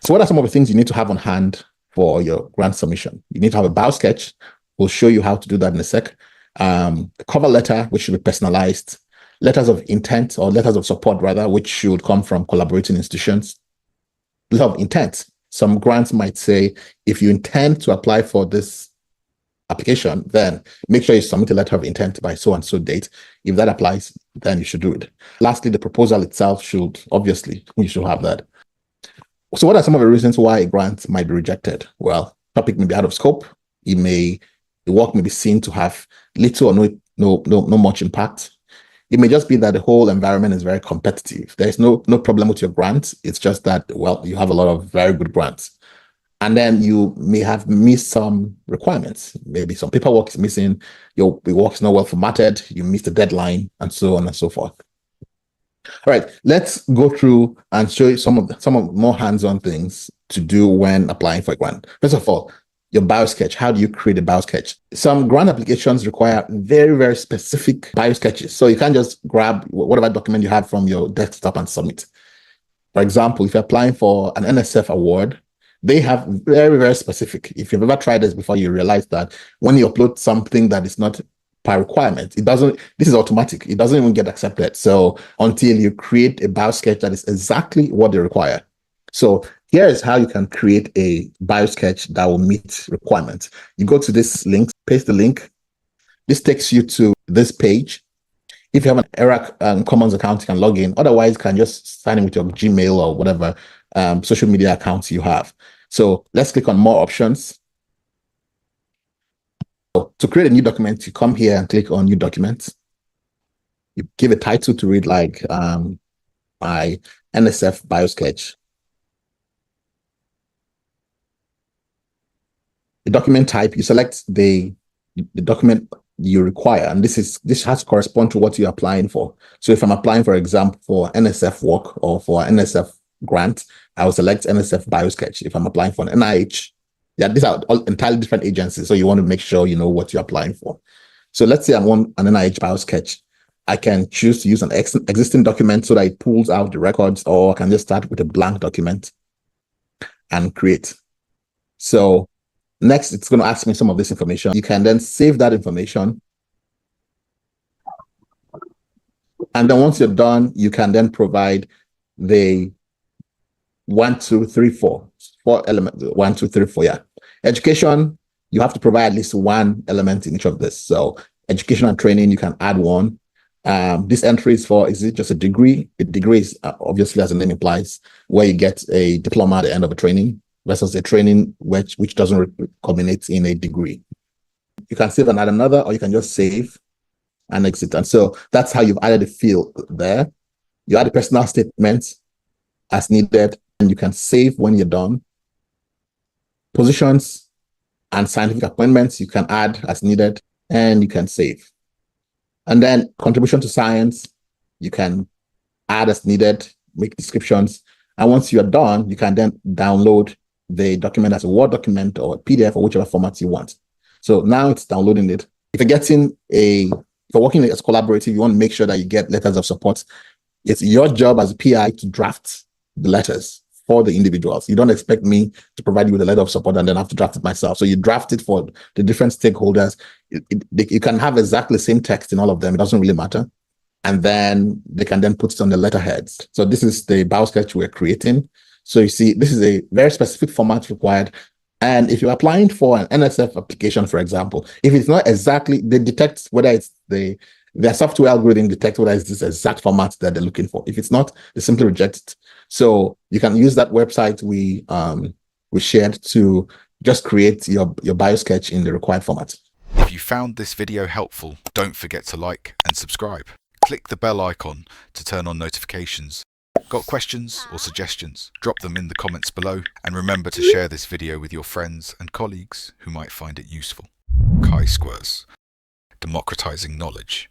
So what are some of the things you need to have on hand for your grant submission? You need to have a bio sketch. We'll show you how to do that in a sec. A cover letter, which should be personalized. Letters of intent, or letters of support rather, which should come from collaborating institutions. Letter of intent. Some grants might say, if you intend to apply for this application, then make sure you submit a letter of intent by so and so date. If that applies, then you should do it. Lastly, the proposal itself should, obviously, you should have that. So what are some of the reasons why a grant might be rejected? Well, topic may be out of scope. The work may be seen to have little or no much impact. It may just be that the whole environment is very competitive. There's no problem with your grant. It's just that, well, you have a lot of very good grants. And then you may have missed some requirements. Maybe some paperwork is missing, your work is not well formatted, you missed the deadline, and so on and so forth. All right, let's go through and show you some of more hands-on things to do when applying for a grant. First of all, your bio sketch. How do you create a bio sketch? Some grant applications require very, very specific bio sketches. So you can't just grab whatever document you have from your desktop and submit. For example, if you're applying for an NSF award, they have very, very specific. If you've ever tried this before, you realize that when you upload something that is not by requirement, this is automatic. It doesn't even get accepted. So until you create a bio sketch that is exactly what they require. So here is how you can create a bio sketch that will meet requirements. You go to this link, paste the link. This takes you to this page. If you have an ERAC Commons account, you can log in. Otherwise, you can just sign in with your Gmail or whatever social media accounts you have. So let's click on more options. So to create a new document, you come here and click on new document. You give a title to read like my NSF bio sketch. The document type, you select the document you require, and this has to correspond to what you're applying for. So if I'm applying, for example, for NSF work or for NSF grant, I will select NSF bio sketch. If I'm applying for an NIH, yeah, these are all entirely different agencies, so you want to make sure you know what you're applying for. So let's say I want an NIH bio sketch. I can choose to use an existing document so that it pulls out the records, or I can just start with a blank document and create. So next, it's going to ask me some of this information. You can then save that information. And then once you're done, you can then provide the 1, 2, 3, 4 elements. 1, 2, 3, 4, yeah. Education, you have to provide at least one element in each of this. So education and training, you can add one. This entry is for, is it just a degree? A degree is obviously, as the name implies, where you get a diploma at the end of a training, versus a training which doesn't culminate in a degree. You can save and add another, or you can just save and exit. And so that's how you've added a field there. You add a personal statement as needed, and you can save when you're done. Positions and scientific appointments, you can add as needed, and you can save. And then contribution to science, you can add as needed, make descriptions. And once you're done, you can then download the document as a Word document or a PDF or whichever format you want. So now it's downloading it. If you're working as collaborative, you want to make sure that you get letters of support. It's your job as a PI to draft the letters for the individuals. You don't expect me to provide you with a letter of support and then have to draft it myself. So you draft it for the different stakeholders. You can have exactly the same text in all of them. It doesn't really matter. And then they can then put it on the letterheads. So this is the bio sketch we're creating. So you see, this is a very specific format required. And if you're applying for an NSF application, for example, if it's not exactly, they detect whether it's their software algorithm detects whether it's this exact format that they're looking for. If it's not, they simply reject it. So you can use that website we shared to just create your bio sketch in the required format. If you found this video helpful, don't forget to like and subscribe. Click the bell icon to turn on notifications. Got questions or suggestions? Drop them in the comments below, and remember to share this video with your friends and colleagues who might find it useful. Chisquares, democratizing knowledge.